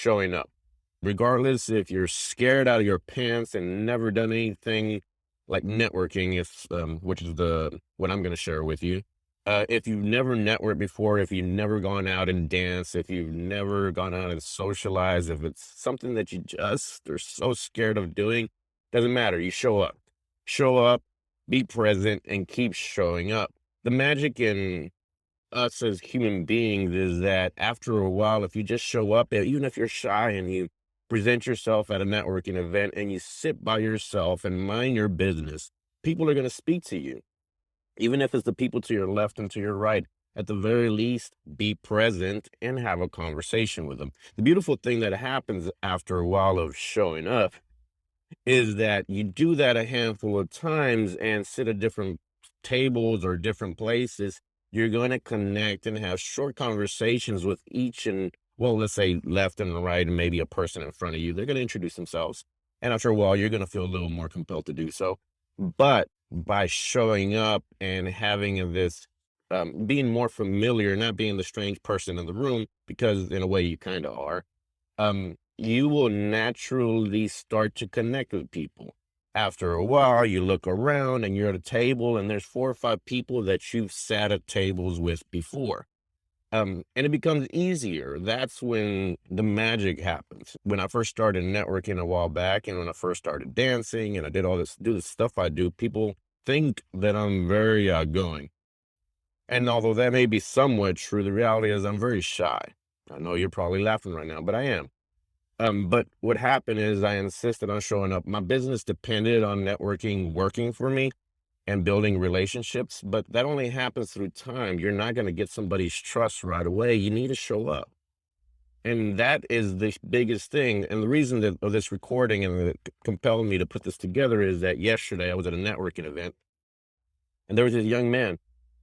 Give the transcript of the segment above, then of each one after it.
showing up. Regardless if you're scared out of your pants and never done anything like networking, if which is the what I'm going to share with you. If you've never networked before, if you've never gone out and danced, if you've never gone out and socialized, if it's something that you just are so scared of doing, doesn't matter. You show up. Show up, be present, and keep showing up. The magic in us as human beings is that after a while, if you just show up, even if you're shy and you present yourself at a networking event and you sit by yourself and mind your business, people are going to speak to you. Even if it's the people to your left and to your right, at the very least, be present and have a conversation with them. The beautiful thing that happens after a while of showing up is that you do that a handful of times and sit at different tables or different places. You're going to connect and have short conversations with each and, well, let's say left and right, and maybe a person in front of you. They're going to introduce themselves. And after a while, you're going to feel a little more compelled to do so. But by showing up and having this, being more familiar, not being the strange person in the room, because in a way you kind of are, you will naturally start to connect with people. After a while, you look around and you're at a table and there's 4 or 5 people that you've sat at tables with before. And it becomes easier. That's when the magic happens. When I first started networking a while back and when I first started dancing and I did do the stuff I do, people think that I'm very outgoing. And although that may be somewhat true, the reality is I'm very shy. I know you're probably laughing right now, but I am. But what happened is I insisted on showing up. My business depended on networking working for me and building relationships, but that only happens through time. You're not going to get somebody's trust right away. You need to show up. And that is the biggest thing. And the reason that of this recording and that compelled me to put this together is that yesterday I was at a networking event and there was this young man.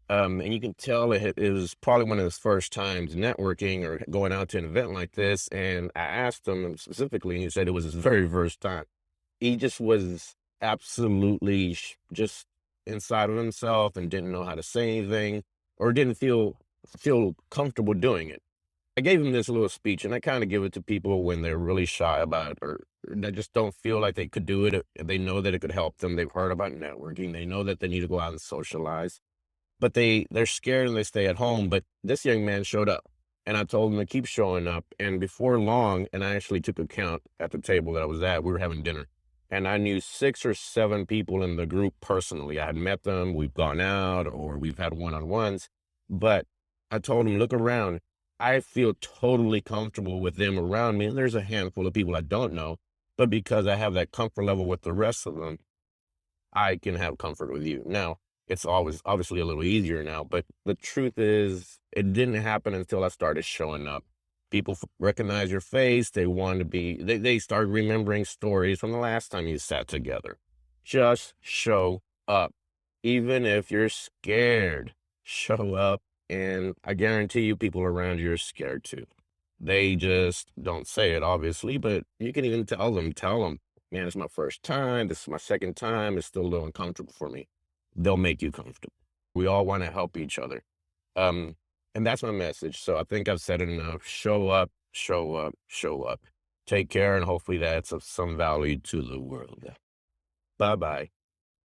And you can tell it was probably one of his first times networking or going out to an event like this. And I asked him specifically, and he said it was his very first time. He just was absolutely just inside of himself and didn't know how to say anything or didn't feel comfortable doing it. I gave him this little speech, and I kind of give it to people when they're really shy about or they just don't feel like they could do it. They know that it could help them. They've heard about networking. They know that they need to go out and socialize, but they're scared and they stay at home. But this young man showed up, and I told him to keep showing up. And before long, and I actually took account at the table that I was at. We were having dinner, and I knew 6 or 7 people in the group personally. I had met them. We've gone out, or we've had one-on-ones. But I told him, look around. I feel totally comfortable with them around me. And there's a handful of people I don't know, but because I have that comfort level with the rest of them, I can have comfort with you. Now, it's always obviously a little easier now, but the truth is it didn't happen until I started showing up. People recognize your face. They want to they start remembering stories from the last time you sat together. Just show up. Even if you're scared, show up. And I guarantee you people around you are scared too. They just don't say it, obviously, but you can even tell them, man, it's my first time. This is my second time. It's still a little uncomfortable for me. They'll make you comfortable. We all want to help each other. Um, and that's my message. So I think I've said it enough. Show up, show up, show up. Take care, and hopefully that's of some value to the world. Bye bye.